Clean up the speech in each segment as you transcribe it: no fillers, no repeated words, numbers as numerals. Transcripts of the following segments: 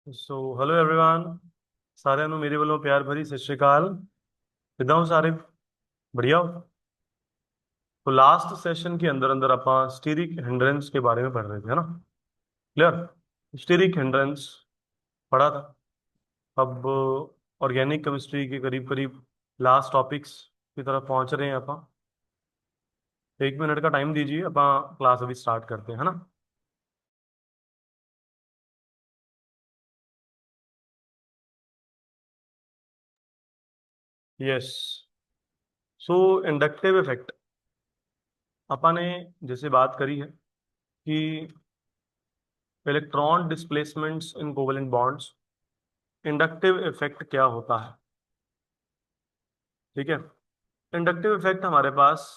Hello everyone. साਰਿਆਂ ਨੂੰ ਮੇਰੇ ਵੱਲੋਂ ਪਿਆਰ ਭਰੀ ਸਤਿ ਸ਼੍ਰੀ ਅਕਾਲ। ਕਿੱਦਾਂ ਹੋ ਸਾਰੇ? बढ़िया हो? तो लास्ट सेशन के अंदर अंदर ਆਪਾਂ स्टीरिक हिंड्रेंस के बारे में पढ़ रहे थे, है ना? क्लियर? स्टीरिक हिंड्रेंस पढ़ा था। अब ऑर्गेनिक केमिस्ट्री के करीब करीब लास्ट टॉपिक्स की तरफ पहुंच रहे हैं अपन। 1 मिनट का टाइम दीजिए, अपन क्लास अभी स्टार्ट करते हैं, है ना? यस। सो इंडक्टिव इफेक्ट अपन ने जैसे बात करी है कि इलेक्ट्रॉन डिस्प्लेसमेंट्स इन कोवेलेंट बॉन्ड्स, इंडक्टिव इफेक्ट क्या होता है? ठीक है। इंडक्टिव इफेक्ट हमारे पास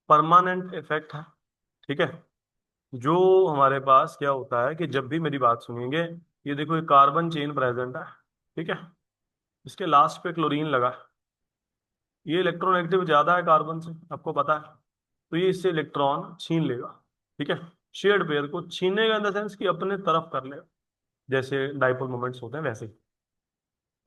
परमानेंट इफेक्ट है। ठीक है। जो हमारे पास क्या होता है कि जब भी मेरी बात सुनेंगे, ये देखो, ये कार्बन चेन प्रेजेंट है। ठीक है। इसके लास्ट पे क्लोरीन लगा है। ये इलेक्ट्रोनेगेटिव ज्यादा है कार्बन से, आपको पता है। तो ये इससे इलेक्ट्रॉन छीन लेगा। ठीक है। शेयर्ड पेयर को छीनेगा इन द सेंस कि अपने तरफ कर लेगा, जैसे डाइपोल मोमेंट्स होते हैं वैसे ही।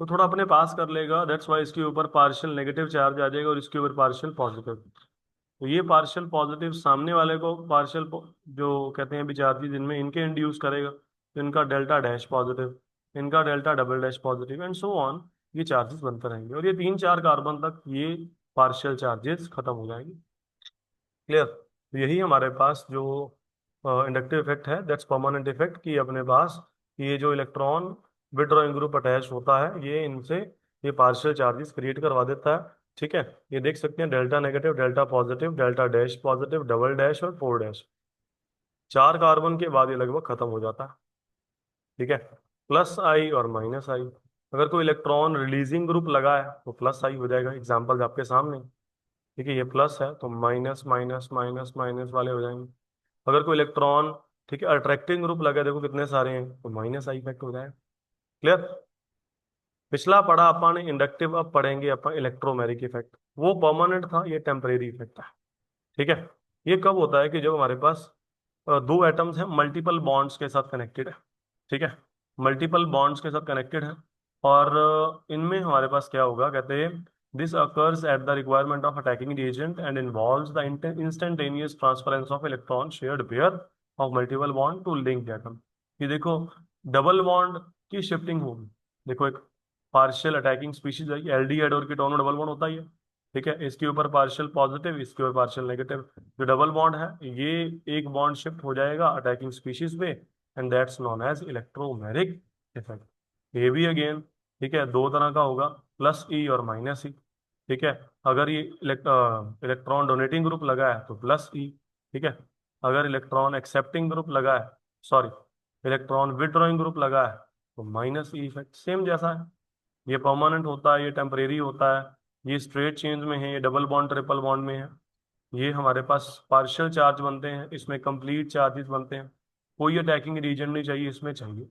तो थोड़ा अपने पास कर लेगा, दैट्स वाई इसके ऊपर पार्शियल नेगेटिव चार्ज आ जाएगा और इसके ऊपर पार्शियल पॉजिटिव। तो ये पार्शियल पॉजिटिव सामने वाले को पार्शियल जो कहते हैं चार्जेस इनमें इनके इंड्यूस करेगा, तो इनका डेल्टा डैश पॉजिटिव, इनका delta double dash positive and so on. ये चार्जेस बनते रहेंगे और ये 3 4 कार्बन तक ये पार्शियल चार्जेस खत्म हो जाएंगे। क्लियर? तो यही हमारे पास जो इंडक्टिव इफेक्ट है, दैट्स परमानेंट इफेक्ट, कि अपने पास ये जो इलेक्ट्रॉन विड्रॉइंग ग्रुप अटैच होता है, ये इनसे ये पार्शियल चार्जेस क्रिएट करवा देता है। ठीक है। ये देख सकते हैं, delta negative, delta positive, delta dash positive, double dash और 4 डैश। 4 कार्बन के बाद ये लगभग खत्म हो जाता है। ठीक है। प्लस आई और माइनस आई। अगर कोई इलेक्ट्रॉन रिलीजिंग ग्रुप लगा है तो प्लस आई हो जाएगा, एग्जाम्पल आपके सामने। ठीक है, ये प्लस है तो माइनस माइनस माइनस माइनस वाले हो जाएंगे। अगर कोई इलेक्ट्रॉन, ठीक है, अट्रैक्टिंग ग्रुप लगे, देखो कितने सारे हैं, तो माइनस आई इफेक्ट हो जाएगा। क्लियर? पिछला पढ़ा अपन इंडक्टिव, अब पढ़ेंगे अपन इलेक्ट्रोमैग्नेटिक इफेक्ट। वो परमानेंट था, ये टेम्परेरी इफेक्ट है। ठीक है। ये कब होता है कि जब हमारे पास दो एटम्स हैं, मल्टीपल बॉन्ड्स के साथ कनेक्टेड है। ठीक है। मल्टीपल बॉन्ड्स के साथ कनेक्टेड है और इनमें हमारे पास क्या होगा, कहते हैं this occurs at the requirement of attacking reagent and involves the instantaneous transference of electron shared pair of multiple bond to link atom. ये देखो, डबल बॉन्ड की शिफ्टिंग होगी। देखो, एक पार्शियल अटैकिंग स्पीशीज है, एलडी एड और ketone double bond होता ही है। ठीक है। इसके ऊपर पार्शियल पॉजिटिव, इसके ऊपर पार्शियल नेगेटिव। जो डबल बॉन्ड है, ये एक बॉन्ड शिफ्ट हो जाएगा अटैकिंग स्पीशीज पे, and that's known as electromagnetic effect. ये भी अगेन, ठीक है, दो तरह का होगा, प्लस ई और माइनस ई। ठीक है। अगर ये इलेक्ट्रॉन डोनेटिंग ग्रुप लगा है तो प्लस ई। ठीक है। अगर इलेक्ट्रॉन एक्सेप्टिंग ग्रुप लगा है, सॉरी, इलेक्ट्रॉन विड्रॉइंग ग्रुप लगा है, तो माइनस ई इफेक्ट। सेम जैसा है, ये परमानेंट होता है, ये टेम्परेरी होता है। ये स्ट्रेट चेंज में है, ये डबल बॉन्ड ट्रिपल बॉन्ड में है। ये हमारे पास पार्शियल चार्ज बनते हैं, इसमें कंप्लीट चार्जेस बनते हैं। कोई अटैकिंग रीजन नहीं चाहिए, इसमें चाहिए।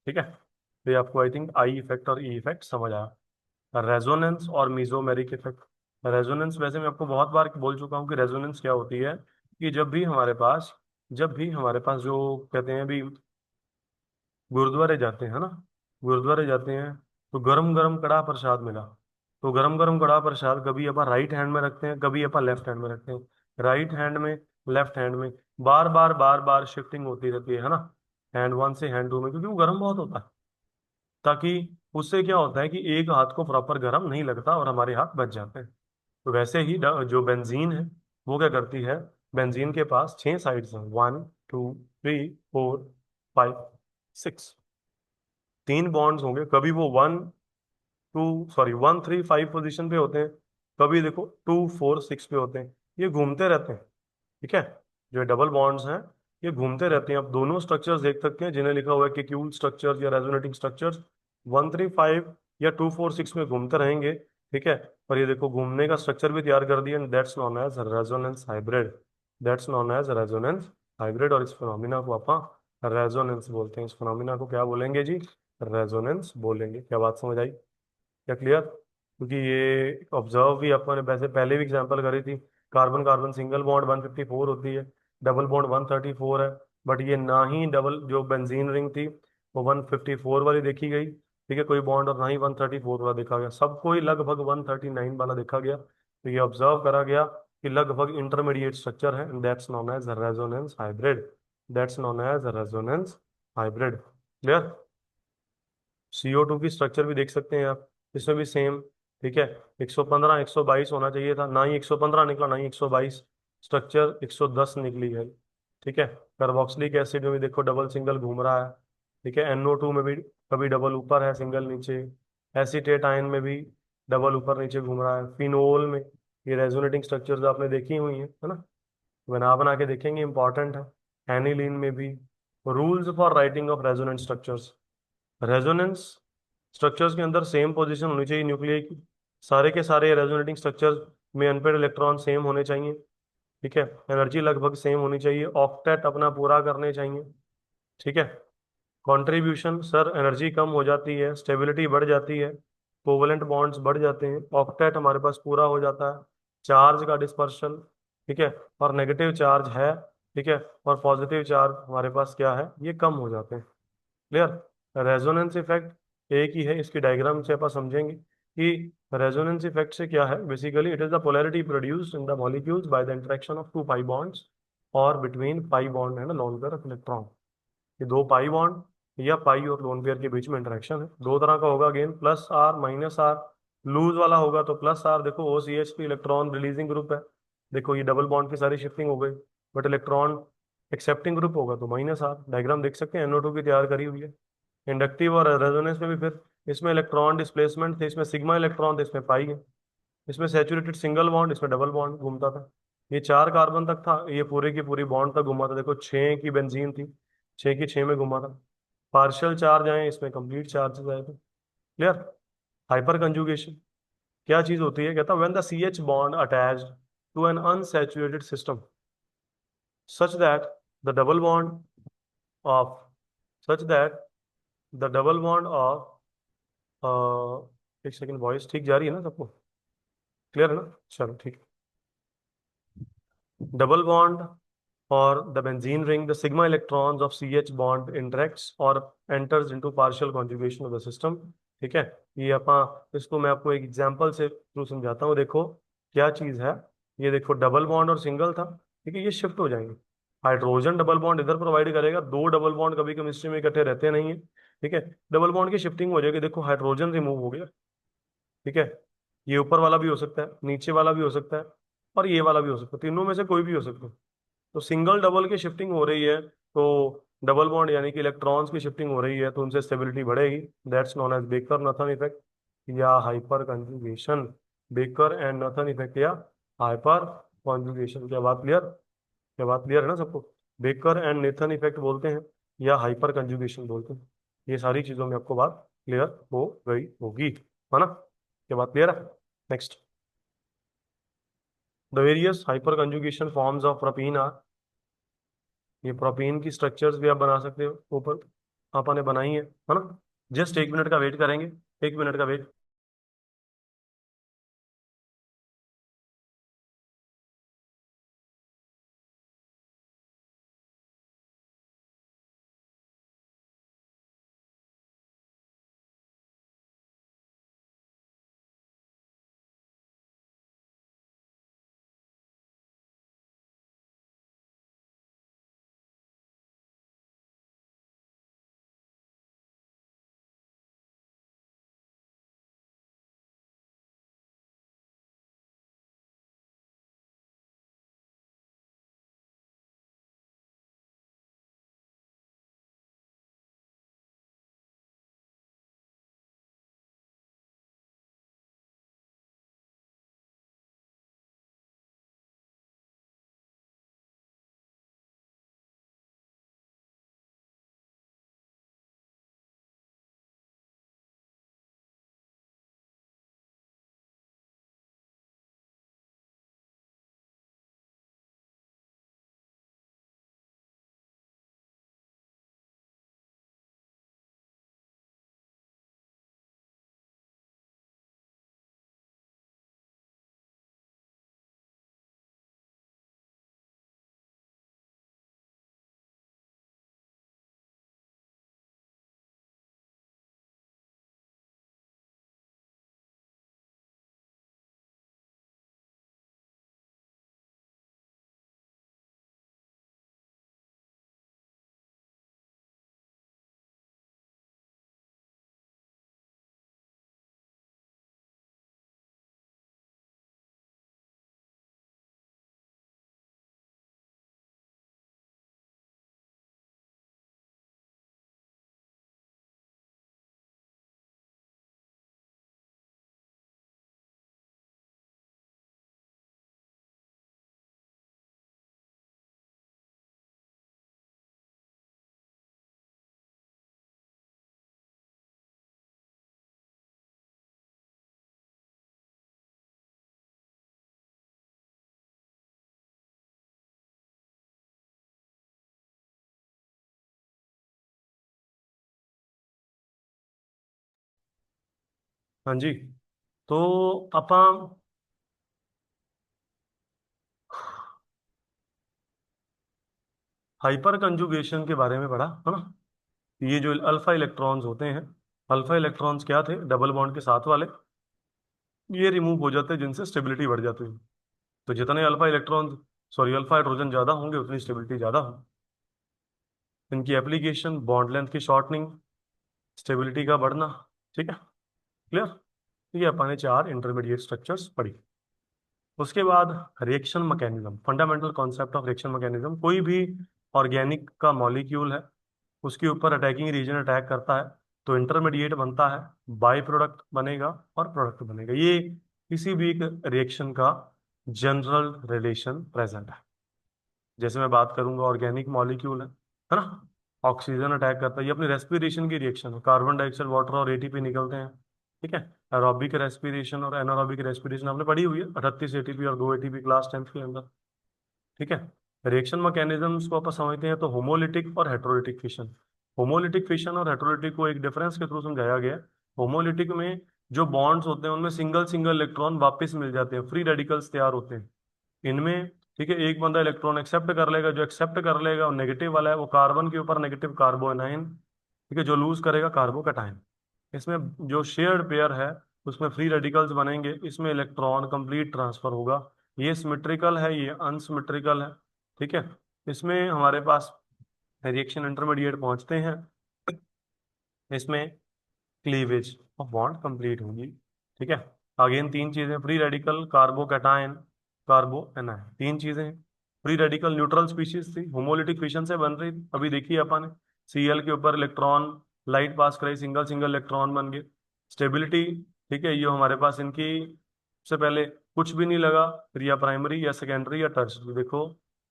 ठीक है। तो ये आपको आई थिंक आई इफेक्ट और ई इफेक्ट समझ आया। रेजोनेंस और मीजोमेरिक इफेक्ट। रेजोनेंस वैसे मैं आपको बहुत बार बोल चुका हूँ कि रेजोनेंस क्या होती है, कि जब भी हमारे पास जो कहते हैं अभी गुरुद्वारे जाते हैं ना, गुरुद्वारे जाते हैं, तो गरम गरम कड़ा प्रसाद मिला, तो गरम गरम कड़ा प्रसाद कभी अपन राइट हैंड में रखते हैं, कभी अपन लेफ्ट हैंड में रखते हैं। राइट हैंड में, लेफ्ट हैंड में, बार बार शिफ्टिंग होती रहती है ना, हैंड वन से हैंड टू में, क्योंकि वो गर्म बहुत होता है। ताकि उससे क्या होता है कि एक हाथ को प्रॉपर गर्म नहीं लगता और हमारे हाथ बच जाते हैं। तो वैसे ही जो बेंजीन है, वो क्या करती है, बेंजीन के पास 6 साइड्स हैं, 1 2 3 4 5 6। 3 बॉन्ड्स होंगे, कभी वो 1 3 5 पोजीशन पे होते हैं, कभी देखो 2 4 6 पे होते हैं। ये घूमते रहते हैं। ठीक है। जो डबल बॉन्ड्स हैं, ये घूमते रहते हैं। अब दोनों स्ट्रक्चर्स देख सकते हैं जिन्हें लिखा हुआ है क्यूल स्ट्रक्चर्स या रेजोनेटिंग स्ट्रक्चर्स, 1 3 5 या 2 4 6 में घूमते रहेंगे। ठीक है। और ये देखो, घूमने का स्ट्रक्चर भी तैयार कर दिया, that's known as resonance hybrid. That's known as resonance hybrid, और इस फिनोमिना को आप रेजोनेंस बोलते हैं। इस फिनोमिना को क्या बोलेंगे जी? रेजोनेंस बोलेंगे। क्या बात समझ आई? क्या क्लियर? क्योंकि ये ऑब्जर्व भी अपन ने वैसे पहले भी एग्जांपल करी थी। कार्बन कार्बन सिंगल बॉन्ड 154 होती है, डबल बॉन्ड 134 है। बट ये ना ही डबल जो बेंजीन रिंग थी, वो 154 वाली देखी गई, ठीक है, कोई बॉन्ड, और ना ही 134 वाला देखा गया, सबको ही लगभग 139 वाला देखा गया। तो ये ऑब्जर्व करा गया कि लगभग इंटरमीडिएट स्ट्रक्चर है, that's known as resonance hybrid. That's known as resonance hybrid. Clear? CO2 की स्ट्रक्चर भी देख सकते हैं आप, इसमें भी सेम, ठीक है, 115 122 होना चाहिए था, ना ही 115 निकला ना ही 122, स्ट्रक्चर 110 निकली है। ठीक है, कार्बोक्सिलिक एसिड में भी देखो डबल सिंगल घूम रहा है, ठीक है, NO2 में भी कभी डबल ऊपर है सिंगल नीचे, एसीटेट आयन में भी डबल ऊपर नीचे घूम रहा है, फिनोल में ये रेजोनेटिंग स्ट्रक्चर्स आपने देखी हुई है ना, बना बना के देखेंगे, इंपॉर्टेंट है। एनिलीन में भी rules for writing of resonant structures, resonance structures के अंदर सेम पोजीशन होनी चाहिए न्यूक्लियस की, सारे के सारे रेजोनेटिंग स्ट्रक्चर्स में अनपेड इलेक्ट्रॉन सेम होने चाहिए, ठीक है, एनर्जी लगभग सेम होनी चाहिए, ऑक्टेट अपना पूरा करने चाहिए, ठीक है, कंट्रीब्यूशन सर एनर्जी कम हो जाती है, स्टेबिलिटी बढ़ जाती है, कोवलेंट बॉन्ड्स बढ़ जाते हैं, ऑक्टेट हमारे पास पूरा हो जाता है, चार्ज का डिस्पर्शन, ठीक है, और नेगेटिव चार्ज है, ठीक है, और पॉजिटिव चार्ज हमारे पास क्या है, ये कम हो जाते हैं। क्लियर? रेजोनेंस इफेक्ट एक ही है, इसकी डायग्राम से अपन समझेंगे कि रेजोनेंस इफेक्ट से क्या है। Basically it is the polarity produced in the molecules by the interaction of two pi bonds, और between pi bond and lone pair of electron. ये दो पाई बॉन्ड या पाई और लोन पेयर के बीच में इंटरेक्शन है, दो तरह का होगा, again plus R minus R, loose वाला होगा तो प्लस आर, देखो OCH पे इलेक्ट्रॉन रिलीजिंग ग्रुप है, देखो ये डबल बॉन्ड की सारी शिफ्टिंग हो गई, बट इलेक्ट्रॉन एक्सेप्टिंग ग्रुप होगा तो माइनस आर, डायग्राम देख सकते हैं, NO2 की तैयार करी हुई है। इंडक्टिव और रेजोनेंस में भी फिर इसमें इलेक्ट्रॉन डिस्प्लेसमेंट थे, इसमें सिग्मा इलेक्ट्रॉन थे, इसमें पाई है, इसमें सैचुरेटेड सिंगल बॉन्ड, इसमें डबल बॉन्ड घूमता था, ये 4 कार्बन तक था, ये पूरी की पूरी बॉन्ड तक घुमा था, देखो 6 की बेंजीन थी, 6 की 6 में घुमा था, पार्शियल चार्ज आए, इसमें कंप्लीट चार्जेस आए थे। क्लियर? हाइपर कंजुगेशन क्या चीज होती है, कहता when the CH bond attached to an unsaturated system such that the double bond of such that the double bond of एक सेकंड, वॉइस ठीक जा रही है ना सबको? क्लियर है ना? चलो ठीक है, डबल बॉन्ड और the benzene ring, the sigma electrons of CH bond interacts or enters into partial conjugation of the system। ठीक है, ये अपना इसको मैं आपको एक एग्जांपल से थ्रू समझाता हूँ, देखो क्या चीज है, ये देखो डबल बॉन्ड और सिंगल था, ठीक है, ये शिफ्ट हो जाएंगे, हाइड्रोजन डबल बॉन्ड इधर प्रोवाइड करेगा, दो डबल बॉन्ड कभी केमिस्ट्री में इकट्ठे रहते नहीं है, ठीक है, डबल बॉन्ड की शिफ्टिंग हो जाएगी, देखो हाइड्रोजन रिमूव हो गया, ठीक है, ये ऊपर वाला भी हो सकता है, नीचे वाला भी हो सकता है, और ये वाला भी हो सकता है, तीनों में से कोई भी हो सकता है, तो सिंगल डबल की शिफ्टिंग हो रही है, तो डबल बॉन्ड यानी कि इलेक्ट्रॉन्स की शिफ्टिंग हो रही है, तो उनसे स्टेबिलिटी बढ़ेगी, that's known as Baker Nathan effect या hyper conjugation. Baker and Nathan effect या हाइपर कंजुगेशन, क्या बात क्लियर? क्या बात क्लियर है ना सबको? बेकर एंड नेथन इफेक्ट बोलते हैं या हाइपर कंजुगेशन बोलते हैं, ये सारी चीजों में आपको बात क्लियर हो गई होगी, है ना? क्या बात क्लियर है? Next, the various hyper conjugation forms of propene are, ये प्रोपीन की स्ट्रक्चर्स भी आप बना सकते हो, ऊपर आपने बनाई है ना? जस्ट 1 मिनट का वेट करेंगे, 1 मिनट का वेट। हाँ जी। तो अपन हाइपर कंजुगेशन के बारे में पढ़ा है ना। ये जो अल्फा इलेक्ट्रॉन्स होते हैं, अल्फा इलेक्ट्रॉन्स क्या थे, डबल बॉन्ड के साथ वाले, ये रिमूव हो जाते हैं जिनसे स्टेबिलिटी बढ़ जाती है। तो जितने alpha electron, sorry alpha hydrogen ज्यादा होंगे उतनी स्टेबिलिटी ज्यादा हो। इनकी एप्लीकेशन बॉन्ड लेंथ की शॉर्टनिंग, स्टेबिलिटी का बढ़ना। ठीक है, क्लियर। ये अपन ने चार इंटरमीडिएट स्ट्रक्चर्स पढ़ी। उसके बाद reaction mechanism, fundamental concept of reaction mechanism. कोई भी ऑर्गेनिक का मॉलिक्यूल है, उसके ऊपर अटैकिंग रीजन अटैक करता है तो इंटरमीडिएट बनता है, बाई प्रोडक्ट बनेगा और प्रोडक्ट बनेगा। ये किसी भी एक रिएक्शन का जनरल रिलेशन प्रेजेंट है। जैसे मैं बात करूंगा, ऑर्गेनिक मॉलिक्यूल है ना, ऑक्सीजन अटैक करता है, ये अपनी रेस्पिरेशन की रिएक्शन है, कार्बन डाइऑक्साइड वाटर और एटीपी निकलते हैं। ठीक है, एरोबिक रेस्पिरेशन और एनारोबिक रेस्पिरेशन आपने पढ़ी हुई है, 38 एटीपी और 2 एटीपी क्लास 10th के अंदर। ठीक है, रिएक्शन मैकेनिज्म्स को अपन समझते हैं तो होमोलिटिक और हेटेरोलिटिक फिशन। होमोलिटिक फिशन और हेटेरोलिटिक को एक डिफरेंस के थ्रू समझाया गया है। होमोलिटिक में जो बॉन्ड्स होते हैं उनमें सिंगल सिंगल इलेक्ट्रॉन वापस मिल जाते हैं, फ्री रेडिकल्स तैयार होते हैं इनमें। ठीक है, एक बंदा इलेक्ट्रॉन एक्सेप्ट कर लेगा, जो एक्सेप्ट कर लेगा वो नेगेटिव वाला है, वो कार्बन के ऊपर नेगेटिव कार्बो एनाइन। ठीक है, जो लूज करेगा कार्बो कैटायन। इसमें जो शेयर्ड पेयर है उसमें फ्री रेडिकल्स बनेंगे, इसमें इलेक्ट्रॉन कंप्लीट ट्रांसफर होगा। ये सिमेट्रिकल है, ये अनसिमेट्रिकल है। ठीक है, इसमें हमारे पास रिएक्शन इंटरमीडिएट पहुंचते हैं, इसमें क्लीवेज ऑफ बॉन्ड कंप्लीट होगी। ठीक है, अगेन तीन चीजें, फ्री रेडिकल, कार्बो कैटायन, कार्बो एनायन, तीन चीजें। फ्री रेडिकल न्यूट्रल स्पीशीज थी, होमोलिटिक फिशन से बन रही थी, अभी देखिए अपन ने सीएल के ऊपर इलेक्ट्रॉन लाइट पास कराई, सिंगल सिंगल इलेक्ट्रॉन बन गए। स्टेबिलिटी, ठीक है, ये हमारे पास इनकी से पहले कुछ भी नहीं लगा, फिर या प्राइमरी या सेकेंडरी या टर्शरी, देखो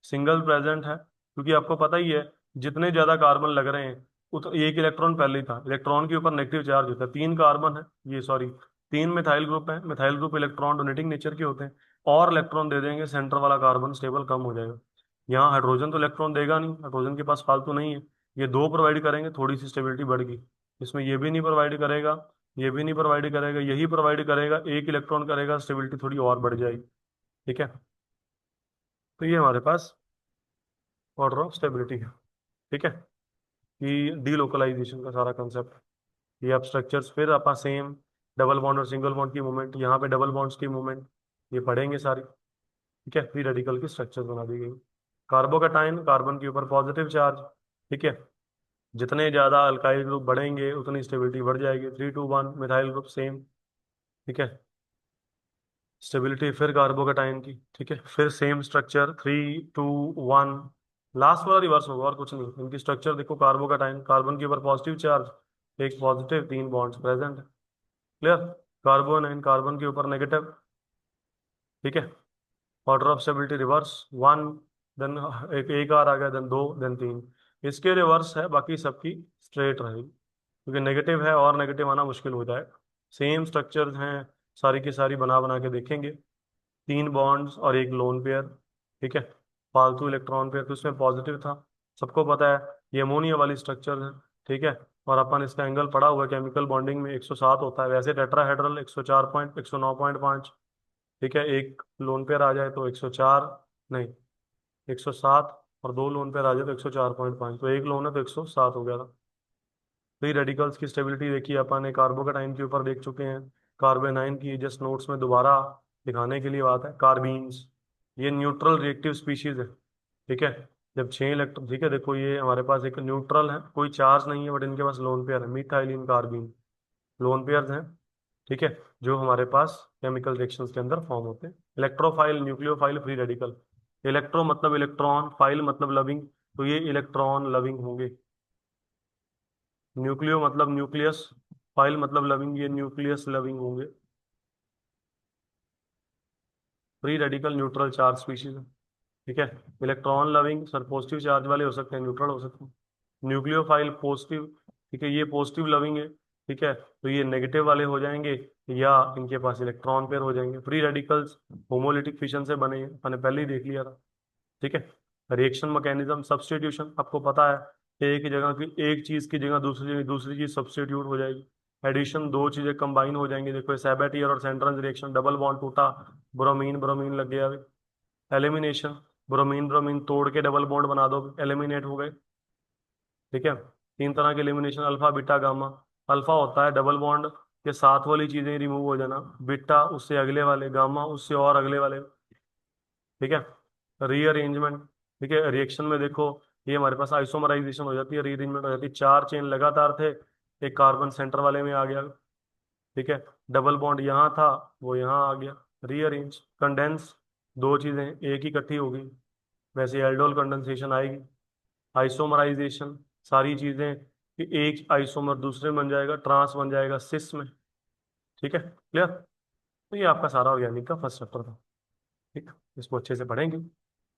सिंगल प्रेजेंट है, क्योंकि आपको पता ही है जितने ज्यादा कार्बन लग रहे हैं एक इलेक्ट्रॉन पहले ही था, इलेक्ट्रॉन के ऊपर नेगेटिव चार्ज होता है, तीन कार्बन है, ये सॉरी तीन मिथाइल ग्रुप है, methyl group electron donating nature के होते हैं, और इलेक्ट्रॉन दे देंगे सेंटर वाला कार्बन स्टेबल कम हो जाएगा। यहाँ हाइड्रोजन तो इलेक्ट्रॉन देगा नहीं, हाइड्रोजन के पास फालतू नहीं है, ये दो प्रोवाइड करेंगे, थोड़ी सी स्टेबिलिटी बढ़ गई। इसमें ये भी नहीं प्रोवाइड करेगा, ये भी नहीं प्रोवाइड करेगा, यही प्रोवाइड करेगा, एक इलेक्ट्रॉन करेगा, स्टेबिलिटी थोड़ी और बढ़ जाएगी। ठीक है, तो ये हमारे पास ऑर्डर ऑफ स्टेबिलिटी है। ठीक है, कि डीलोकलाइजेशन का सारा कंसेप्ट, ये अब स्ट्रक्चर्स फिर अपना सेम, डबल बॉन्ड और सिंगल बॉन्ड की मूवमेंट, यहाँ पे डबल बॉन्ड्स की मूवमेंट, ये पढ़ेंगे सारी। ठीक है, फ्री रेडिकल की स्ट्रक्चर्स बना दी गई। कार्बोकैटायन, कार्बन के ऊपर पॉजिटिव चार्ज। ठीक है, जितने ज्यादा अल्काइल ग्रुप बढ़ेंगे उतनी स्टेबिलिटी बढ़ जाएगी, 3 to 1 मिथाइल ग्रुप सेम। ठीक है, स्टेबिलिटी फिर कार्बोकैटायन की। ठीक है, फिर सेम स्ट्रक्चर, 3 to 1, लास्ट वाला रिवर्स होगा और कुछ नहीं। इनकी स्ट्रक्चर देखो, कार्बोकैटायन, कार्बन के ऊपर पॉजिटिव चार्ज, एक पॉजिटिव, तीन बॉन्ड्स प्रेजेंट है, क्लियर। कार्बोनाइन, कार्बन के ऊपर नेगेटिव। ठीक है, order of stability reverse, 1, then एक आर आ गया, देन दो, देन तीन, इसके रिवर्स है, बाकी सबकी स्ट्रेट रहेगी, क्योंकि नेगेटिव है और नेगेटिव आना मुश्किल हो जाएगा। सेम स्ट्रक्चर्स हैं, सारी की सारी बना बना के देखेंगे, तीन बॉन्ड्स और एक लोन पेयर। ठीक है, फालतू इलेक्ट्रॉन पेयर तो उसमें पॉजिटिव था, सबको पता है, ये अमोनिया वाली स्ट्रक्चर है। ठीक है, और अपन इसका एंगल पढ़ा हुआ है, केमिकल बॉन्डिंग में 107 होता है, वैसे टेट्राहेड्रल 104.109.5। ठीक है, एक लोन पेयर आ जाए तो 104, नहीं 107, और दो लोन पेयर आ जाए तो 104.5, तो एक लोन है तो 107 हो गया था। फ्री रेडिकल्स की स्टेबिलिटी देखिए अपन ने कार्बोकेटाइन के ऊपर देख चुके हैं, कार्बेनाइन की जस्ट नोट्स में दोबारा दिखाने के लिए बात है, कार्बीन्स, ये न्यूट्रल रिएक्टिव स्पीशीज है। ठीक है, जब 6 इलेक्ट्रॉन, ठीक है देखो ये हमारे पास एक न्यूट्रल है, कोई चार्ज नहीं है, बट इनके पास लोन पेयर है, मिथाइलिन कार्बीन, लोन पेयर हैं। ठीक है, जो हमारे पास केमिकल रिएक्शंस के अंदर फॉर्म होते हैं। Electrophile, nucleophile, free radical. Electro मतलब इलेक्ट्रॉन, फाइल मतलब लविंग, तो ये इलेक्ट्रॉन लविंग होंगे। न्यूक्लियो मतलब न्यूक्लियस, फाइल मतलब लविंग, ये न्यूक्लियस लविंग होंगे। Free radical neutral charge species है। ठीक है, electron loving sir positive charge वाले हो सकते हैं, न्यूट्रल हो सकते हैं। न्यूक्लियोफाइल पॉजिटिव, ठीक है, ये पॉजिटिव लविंग है। ठीक है, तो ये नेगेटिव वाले हो जाएंगे, या इनके पास इलेक्ट्रॉन पेयर हो जाएंगे। फ्री रेडिकल्स होमोलिटिक फिशन से बने हैं, मैंने पहले ही देख लिया था। ठीक है, रिएक्शन मैकेनिज्म, सब्स्टिट्यूशन, आपको पता है, एक ही जगह की, एक चीज की जगह दूसरी चीज सब्स्टिट्यूट हो जाएगी। एडिशन, दो चीजें कंबाइन हो जाएंगी, देखो सेबेटियर और सेंट्रल रिएक्शन, डबल बॉन्ड टूटा, ब्रोमीन ब्रोमीन लग गया। एलिमिनेशन, ब्रोमीन ब्रोमीन तोड़ के डबल बॉन्ड बना दो, एलिमिनेट हो गए। ठीक है, तीन तरह के elimination, alpha beta gamma. Alpha होता है डबल बॉन्ड के साथ वाली चीजें रिमूव हो जाना, बीटा उससे अगले वाले, गामा उससे और अगले वाले। ठीक है, रीअरेंजमेंट। ठीक है, रिएक्शन में देखो ये हमारे पास आइसोमराइजेशन हो जाती है, रीअरेंजमेंट हो जाती है, चार चेन लगातार थे, एक कार्बन सेंटर वाले में आ गया। ठीक है, डबल बॉन्ड यहाँ था, वो यहाँ आ गया, रीअरेंज। कंडेंस, दो चीजें एक ही इकट्ठी होगी, वैसे एल्डोल कंडेंसेशन आएगी। आइसोमराइजेशन, सारी चीजें कि एक आइसोमर दूसरे में बन जाएगा, ट्रांस बन जाएगा सिस में। ठीक है, क्लियर। तो ये आपका सारा ऑर्गेनिक का फर्स्ट चैप्टर था। ठीक, इसको अच्छे से पढ़ेंगे,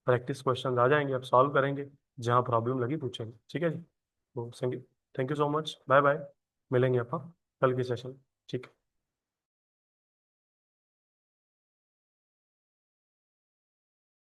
प्रैक्टिस क्वेश्चन आ जाएंगे, आप सॉल्व करेंगे, जहाँ प्रॉब्लम लगी पूछेंगे। ठीक है जी, तो thank you so much, bye bye, मिलेंगे आप कल के सेशन। ठीक है।